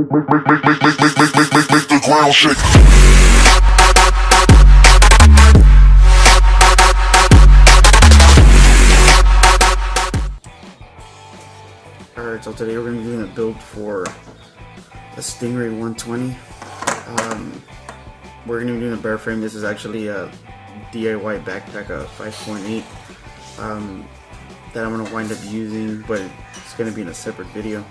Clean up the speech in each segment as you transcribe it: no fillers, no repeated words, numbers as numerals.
Make the ground shake. Alright, so today we're going to be doing a build for a Stingray120. We're going to be doing a bare frame. This is actually a DIY backpack, a 5.8 that I'm going to wind up using, but it's going to be in a separate video.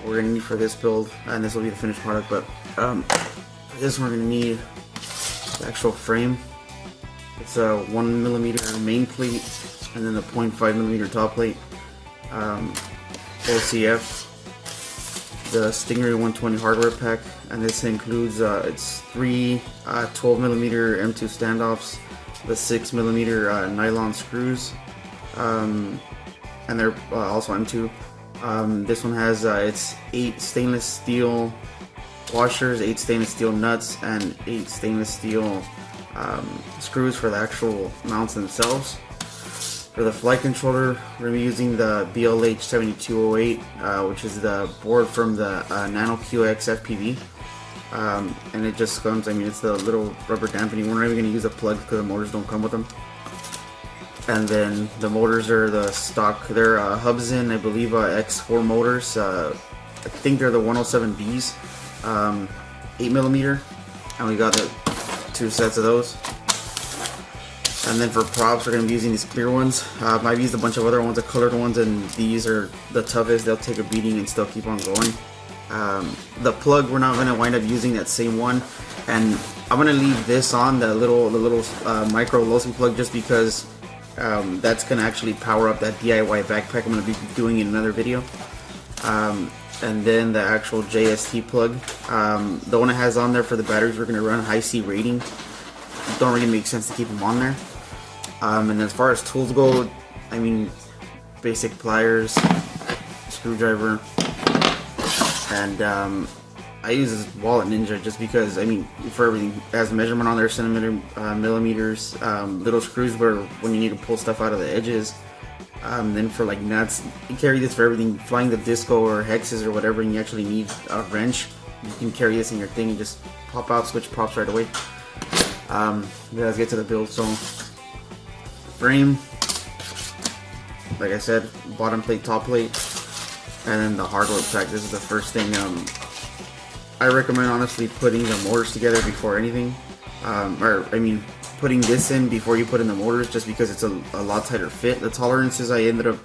We're going to need for this build, and this will be the finished product, but for this we're going to need the actual frame. It's a 1mm main plate and then a 0.5mm top plate. OCF, the Stingray120 hardware pack, and this includes it's 3 12mm M2 standoffs, the 6mm nylon screws, and they're also M2. This one has it's 8 stainless steel washers, 8 stainless steel nuts, and 8 stainless steel screws for the actual mounts themselves. For the flight controller, we're going to be using the BLH7208, which is the board from the KillaKlownzFPV. And it just comes, I mean, it's the little rubber dampening. We're not even going to use a plug because the motors don't come with them. And then the motors are the stock, they're Hubsan, I believe, X4 motors. I think they're the 107Bs, 8mm. And we got 2 sets of those. And then for props, we're going to be using these clear ones. I've used a bunch of other ones, the colored ones, and these are the toughest. They'll take a beating and still keep on going. The plug, we're not going to wind up using that same one, and I'm going to leave this on, the little micro Losi plug, just because that's going to actually power up that DIY backpack I'm going to be doing in another video. And then the actual JST plug, the one it has on there for the batteries, we're going to run high C rating. Don't really make sense to keep them on there. And as far as tools go, I mean, basic pliers, screwdriver, and I use this Wallet Ninja just because, I mean, for everything. It has measurement on there, millimeters, little screws where when you need to pull stuff out of the edges. Then for like nuts, you carry this for everything, flying the disco or hexes or whatever, and you actually need a wrench. You can carry this in your thing and just pop out, switch props right away. Let's get to the build. So, frame, like I said, bottom plate, top plate, and then the hardware pack. This is the first thing. I recommend honestly putting the motors together before anything, or I mean putting this in before you put in the motors, just because it's a lot tighter fit. The tolerances I ended up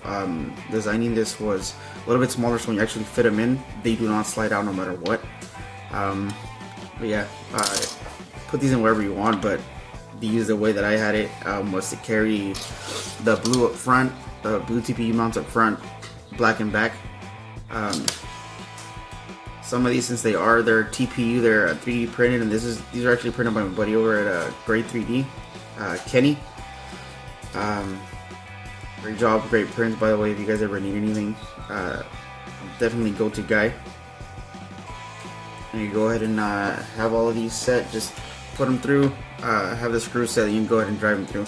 designing this was a little bit smaller, so when you actually fit them in, they do not slide out no matter what. But yeah, put these in wherever you want, but the way that I had it was to carry the blue up front, the blue TPU mounts up front, black and back. Some of these, since they're TPU, they're 3D printed, and these are actually printed by my buddy over at Grade 3D, Kenny. Great job, great prints, by the way. If you guys ever need anything, definitely go to guy. And you go ahead and have all of these set, just put them through, have the screw set, and you can go ahead and drive them through.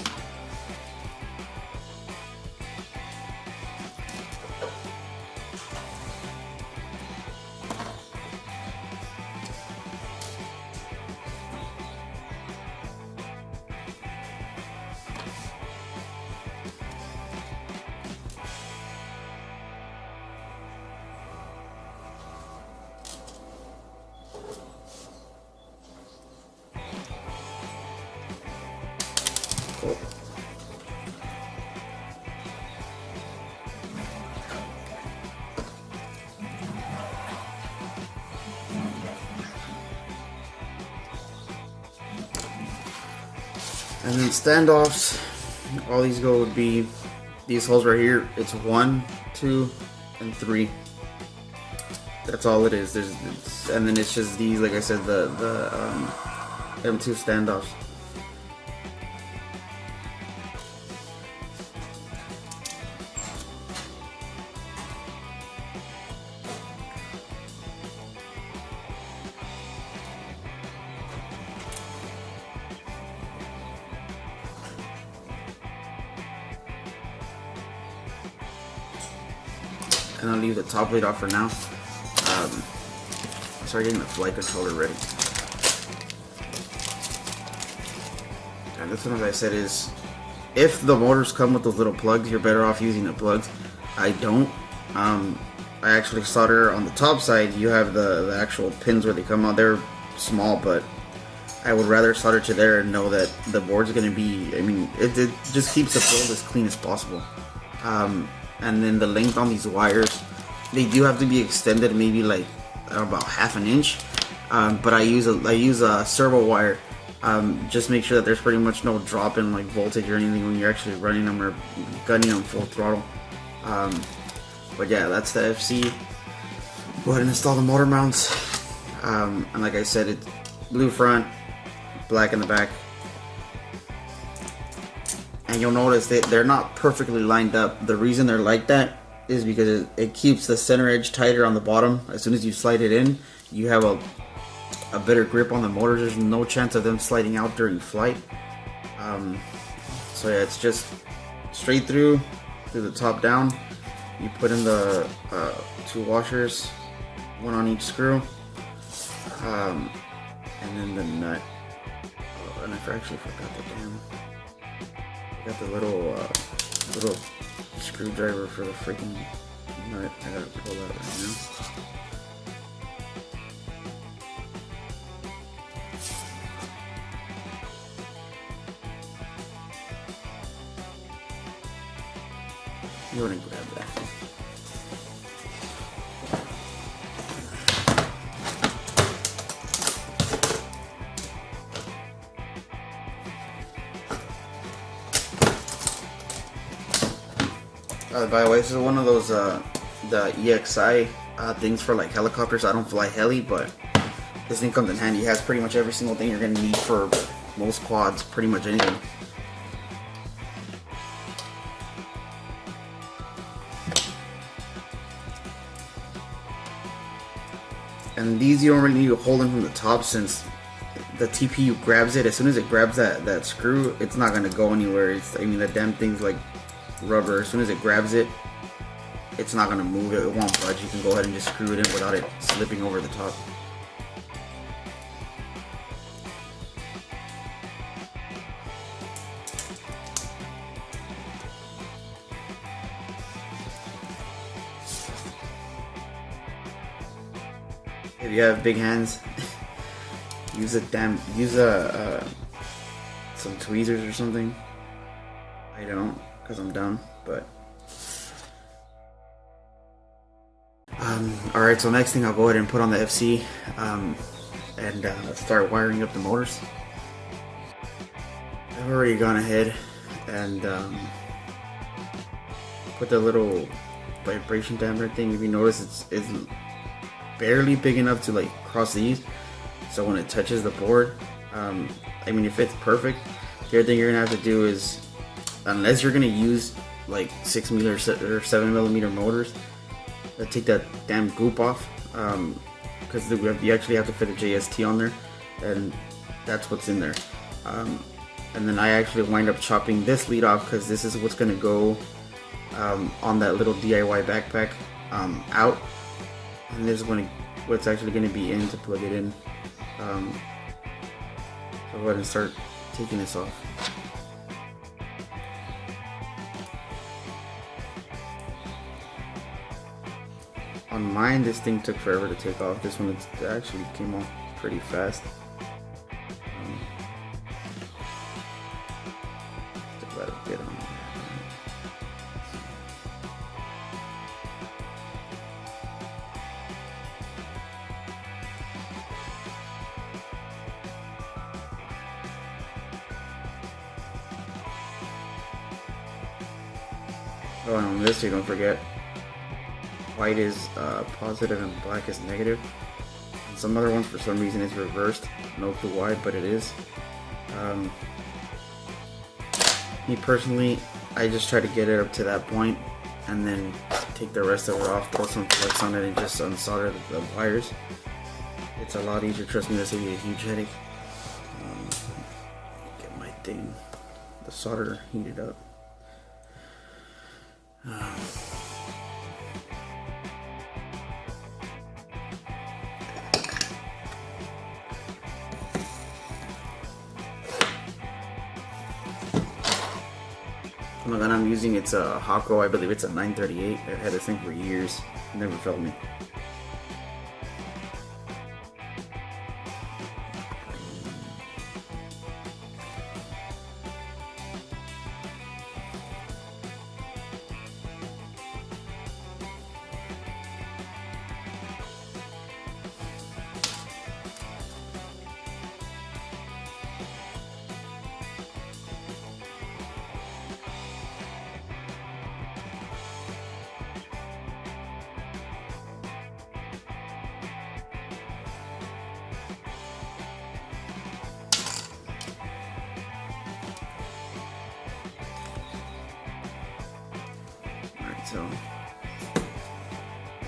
And then standoffs, all these go would be these holes right here. It's 1, 2, and 3. That's all it is. And then it's just these, like I said, the M2 standoffs. And I'll leave the top plate off for now. start getting the flight controller ready. And this one, as I said, is if the motors come with those little plugs, you're better off using the plugs. I don't. I actually solder on the top side. You have the actual pins where they come out. They're small, but I would rather solder to there and know that the board's going to be, I mean, it just keeps the build as clean as possible. And then the length on these wires, they do have to be extended maybe like about ½ an inch. But I use a servo wire. Just make sure that there's pretty much no drop in like voltage or anything when you're actually running them or gunning them full throttle. But yeah, that's the FC. Go ahead and install the motor mounts. And like I said, it's blue front, black in the back. And you'll notice that they're not perfectly lined up. The reason they're like that is because it keeps the center edge tighter on the bottom. As soon as you slide it in, you have a better grip on the motors. There's no chance of them sliding out during flight. So yeah, it's just straight through the top down. You put in the 2 washers, 1 on each screw, and then the nut. And I actually forgot the little screwdriver for the freaking nut. I gotta pull that right now. You want to grab that. By the way, this is one of those the EXI things for like helicopters. I don't fly heli, but this thing comes in handy. It has pretty much every single thing you're gonna need for most quads, pretty much anything. And these you don't really need to hold them from the top, since the TPU grabs it. As soon as it grabs that screw, it's not gonna go anywhere. I mean, the damn thing's like rubber. As soon as it grabs it, it's not gonna move. It won't budge. You can go ahead and just screw it in without it slipping over the top. If you have big hands, use some tweezers or something. I don't, because I'm dumb, but alright, so next thing I'll go ahead and put on the FC and start wiring up the motors. I've already gone ahead and put the little vibration damper thing. If you notice, it's barely big enough to like cross these, so when it touches the board, I mean, it fits perfect. The other thing you're gonna have to do is, unless you're gonna use like 6mm or 7mm motors, take that damn goop off, because you actually have to fit a JST on there, and that's what's in there. And then I actually wind up chopping this lead off, because this is what's gonna go on that little DIY backpack out, and this is what's actually gonna be in to plug it in. So go ahead and start taking this off. On mine, this thing took forever to take off. This one it actually came off pretty fast. Just let it get on. Oh, and on this, you don't forget, white is positive and black is negative. And some other ones, for some reason, is reversed. No clue why, but it is. Me personally, I just try to get it up to that point and then take the rest of it off, throw some flex on it, and just unsolder the wires. It's a lot easier. Trust me, this will be a huge headache. Get my thing, the solder heated up. the gun I'm using, it's a Hako, I believe it's a 938. I've had this thing for years, never failed me.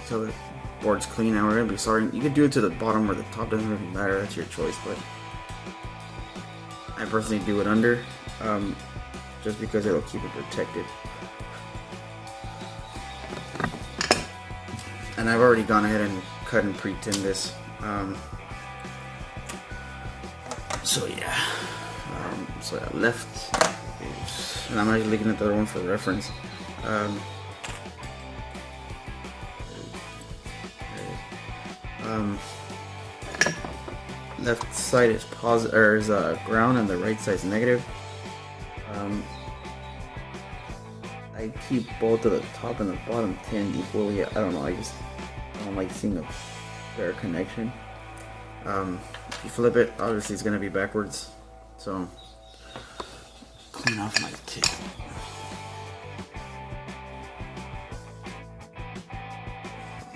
So the board's clean now. We're gonna be starting. You could do it to the bottom or the top, doesn't really matter. That's your choice. But I personally do it under, just because it'll keep it protected. And I've already gone ahead and cut and pre-tinned this. So yeah. So yeah, left is, and I'm actually looking at the other one for reference. Left side is positive, or is ground, and the right side is negative. I keep both of the top and the bottom tinned equally. I don't know. I don't like seeing a fair connection. If you flip it, obviously it's gonna be backwards. So clean off my tip.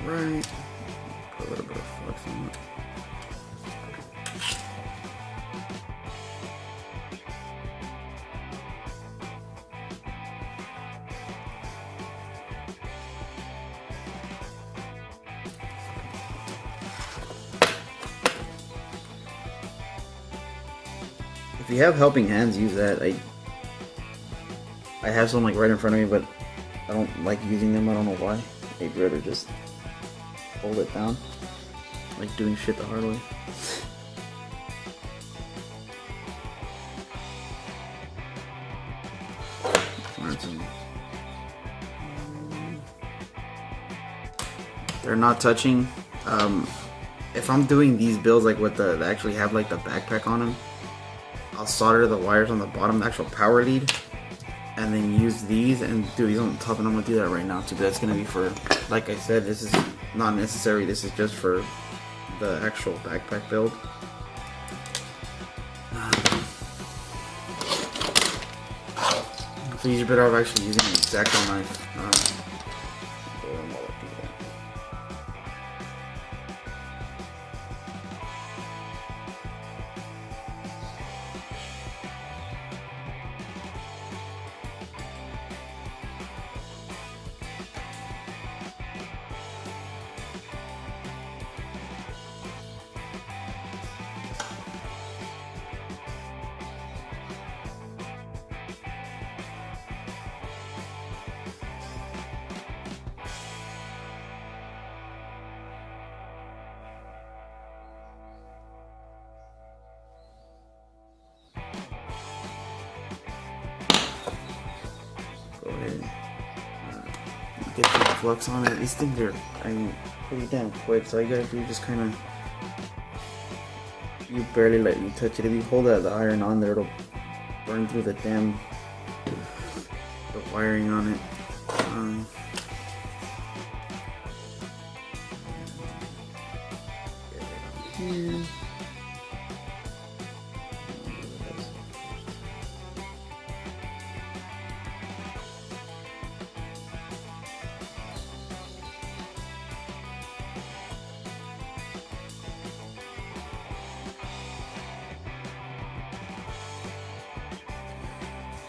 Right. Put a little bit of flux on it. If you have helping hands, use that. I have some like right in front of me, but I don't like using them. I don't know why. I'd rather just hold it down, like doing shit the hard way. They're not touching. If I'm doing these builds like with they actually have like the backpack on them, I'll solder the wires on the bottom, the actual power lead, and then use these and do these on the top. And I'm gonna do that right now too. But that's gonna be for, like I said, this is not necessary. This is just for the actual backpack build. So you're better off actually using an X-Acto knife. Go ahead and get the flux on it. These things are, pretty damn quick, so all you gotta do is just kind of, you barely let you touch it. If you hold the iron on there, it'll burn through the wiring on it. Here.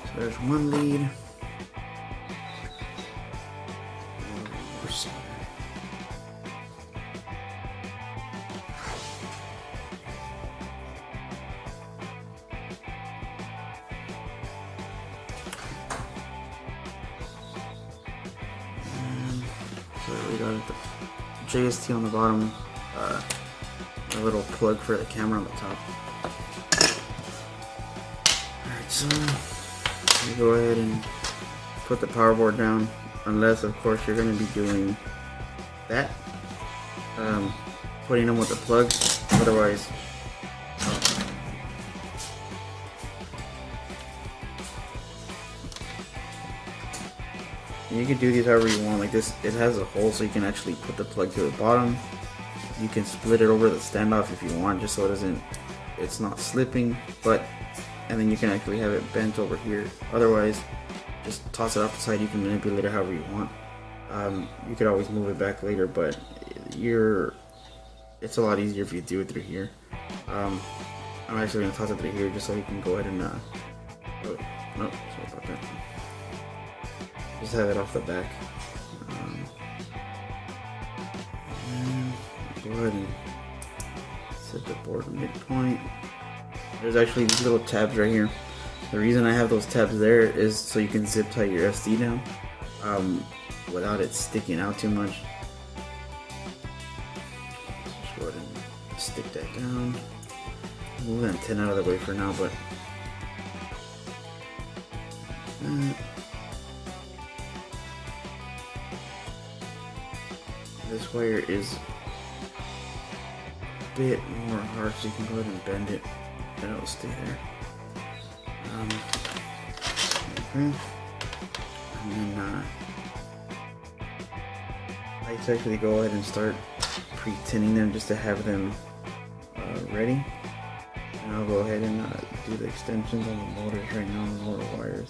So there's one lead. So we got the JST on the bottom, a little plug for the camera on the top. Alright, so we go ahead and put the power board down, unless of course you're going to be doing that, putting them with the plugs. Otherwise, you can do these however you want. Like this, it has a hole so you can actually put the plug to the bottom. You can split it over the standoff if you want, just so it's not slipping. And then you can actually have it bent over here. Otherwise, just toss it off the side. You can manipulate it however you want. You could always move it back later, but it's a lot easier if you do it through here. I'm actually gonna toss it through here just so you can go ahead and oh, no, sorry about that. Just have it off the back. Go ahead and set the board midpoint. There's actually these little tabs right here. The reason I have those tabs there is so you can zip tie your SD down without it sticking out too much. Just go ahead and stick that down. Move the antenna out of the way for now, but this wire is a bit more hard, so you can go ahead and bend it and it'll stay there. And then I actually go ahead and start pre-tinning them just to have them ready. And I'll go ahead and do the extensions on the motors right now, the motor wires.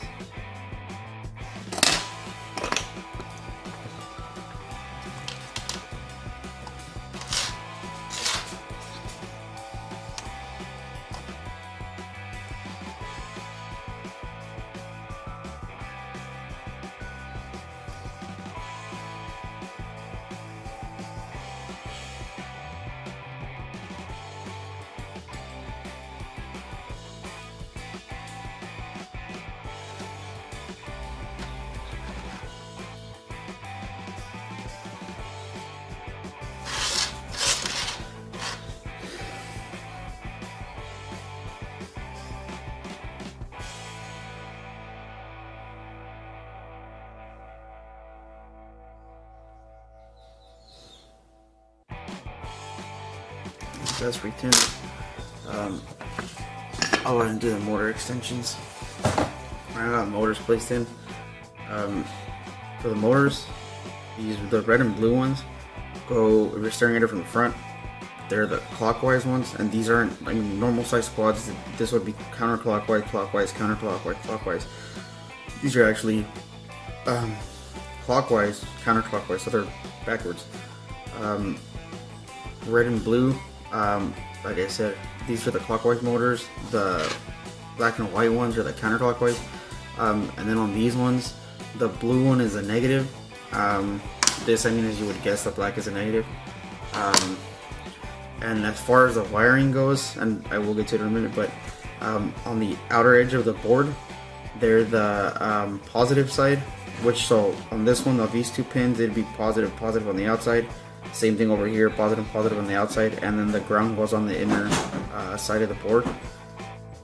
That's pre-tinned. I'll go ahead and do the motor extensions. I got motors placed in. For the motors, the red and blue ones go, if you're staring at it from the front, they're the clockwise ones, and these aren't, I mean, normal size quads. This would be counterclockwise, clockwise, counterclockwise, clockwise. These are actually clockwise, counterclockwise, so they're backwards. Red and blue, like I said, these are the clockwise motors. The black and white ones are the counterclockwise. And then on these ones, the blue one is a negative. This, I mean, as you would guess, the black is a negative. And as far as the wiring goes, and I will get to it in a minute, but on the outer edge of the board, they're the positive side, which, so on this one, of these two pins, it'd be positive, positive on the outside. Same thing over here, positive, positive on the outside, and then the ground goes on the inner side of the board.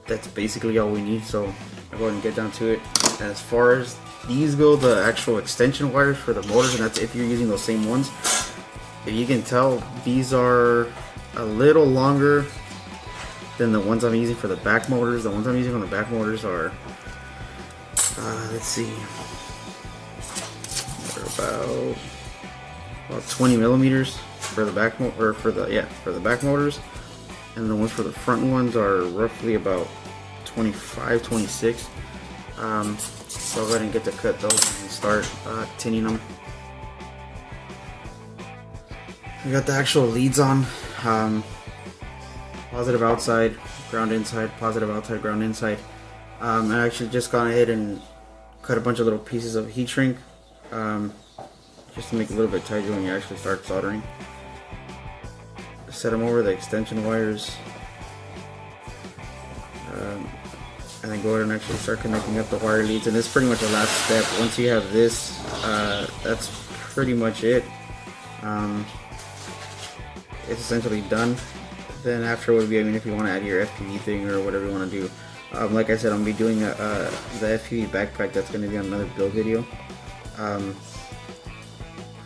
That's basically all we need, so I'll go ahead and get down to it. As far as these go, the actual extension wires for the motors, and that's if you're using those same ones. If you can tell, these are a little longer than the ones I'm using for the back motors. The ones I'm using on the back motors are, let's see, they're about 20 millimeters for the back for the back motors, and the ones for the front ones are roughly about 25, 26. So I'll go ahead and get to cut those and start tinning them. We got the actual leads on. Positive outside, ground inside, positive outside, ground inside. I actually just gone ahead and cut a bunch of little pieces of heat shrink, just to make it a little bit tighter when you actually start soldering. Set them over the extension wires, and then go ahead and actually start connecting up the wire leads. And this is pretty much the last step. Once you have this, that's pretty much it. It's essentially done. Then after would be, I mean, if you want to add your FPV thing or whatever you want to do, Like I said, I'm gonna be doing the FPV backpack. That's gonna be on another build video.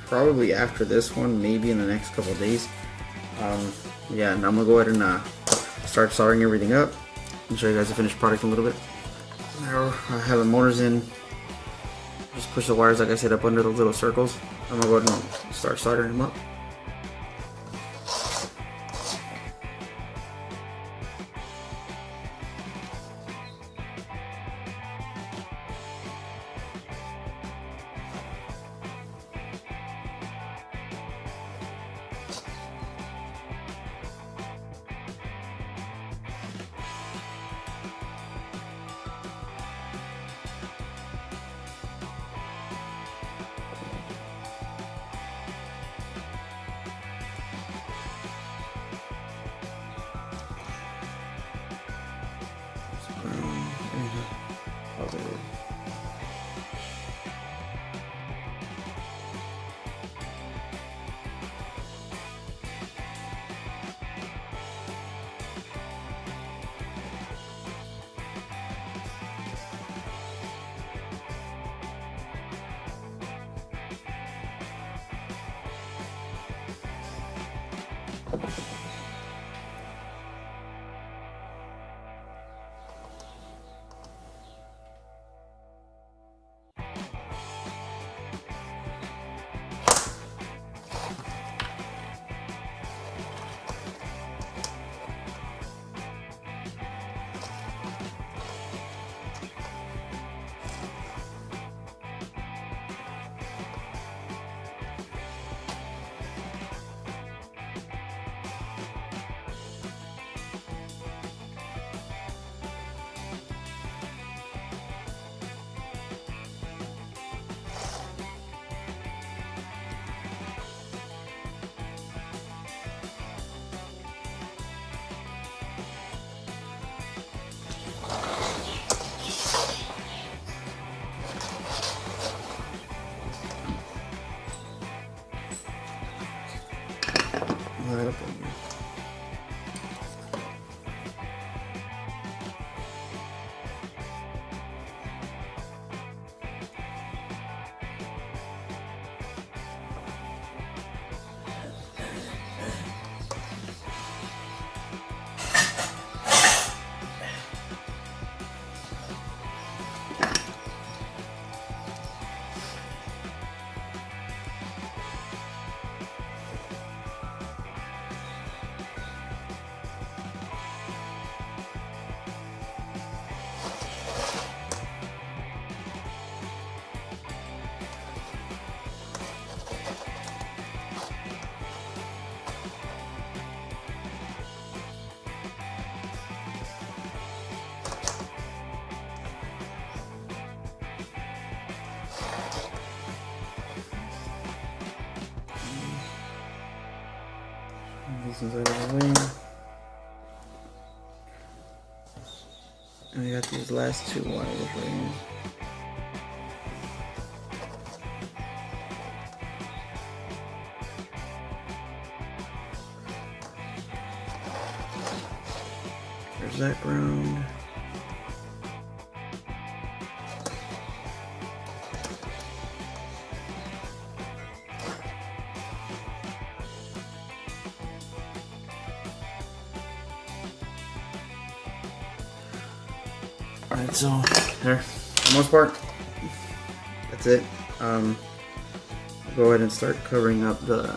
Probably after this one, maybe in the next couple days. Yeah, and I'm gonna go ahead and start soldering everything up and show you guys the finished product in a little bit. Now I have the motors in. Just push the wires, like I said, up under those little circles. I'm gonna go ahead and start soldering them up. Right up in here. This is out of the way. And we got these last two wires right here. There's that ground. Alright, so there, for the most part, that's it. Go ahead and start covering up the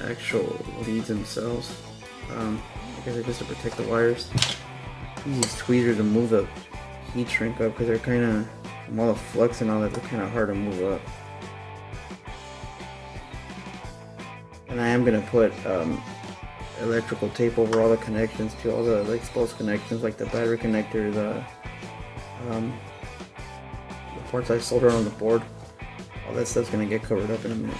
actual leads themselves. I guess just to protect the wires. Use these tweezers to move the heat shrink up because they're kind of, from all the flux and all that, they're kind of hard to move up. And I am gonna put electrical tape over all the connections to all the exposed connections, like the battery connector, the parts I soldered on the board. All that stuff's gonna get covered up in a minute.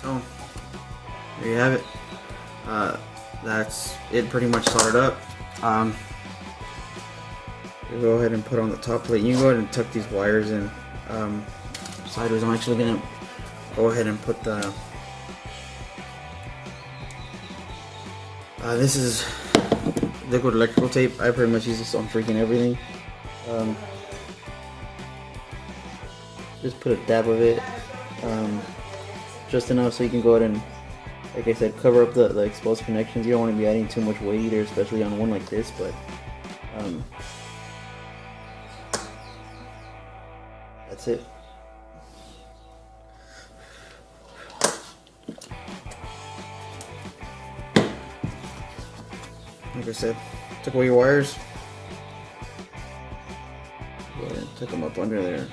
So there you have it. That's it, pretty much soldered up. We'll go ahead and put on the top plate. You can go ahead and tuck these wires in sideways. I'm actually gonna go ahead and put the This is liquid electrical tape. I pretty much use this on freaking everything. Just put a dab of it, just enough so you can go ahead and, like I said, cover up the exposed connections. You don't want to be adding too much weight either, especially on one like this, but that's it. Like I said, took away your wires. Go ahead and tuck them up under there.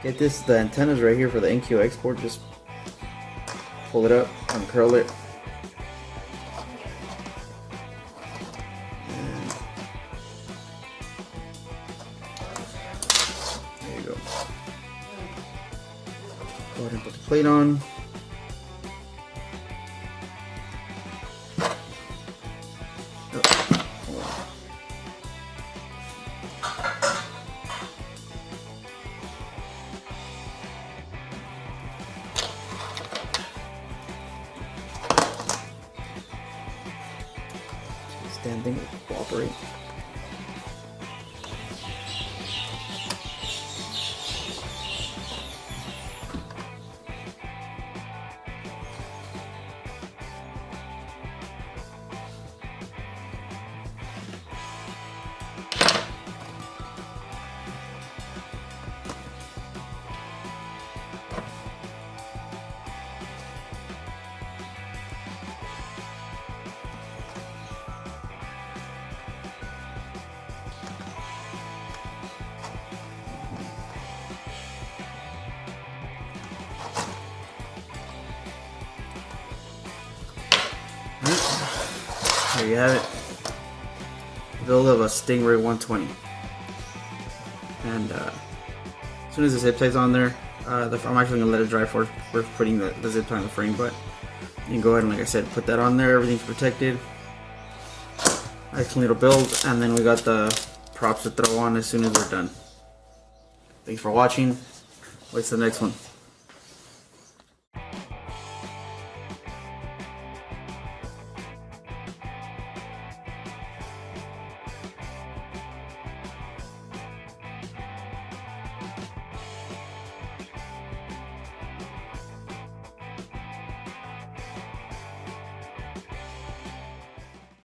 Get this, the antennas right here for the NQ export, just pull it up, uncurl it. And there you go. Go ahead and put the plate on. This damn thing will cooperate. There you have it. Build of a Stingray120. And as soon as the zip tie's on there, I'm actually gonna let it dry for putting the zip tie on the frame. But you can go ahead and, like I said, put that on there. Everything's protected. Nice clean little build, and then we got the props to throw on as soon as we're done. Thanks for watching. Wait till the next one.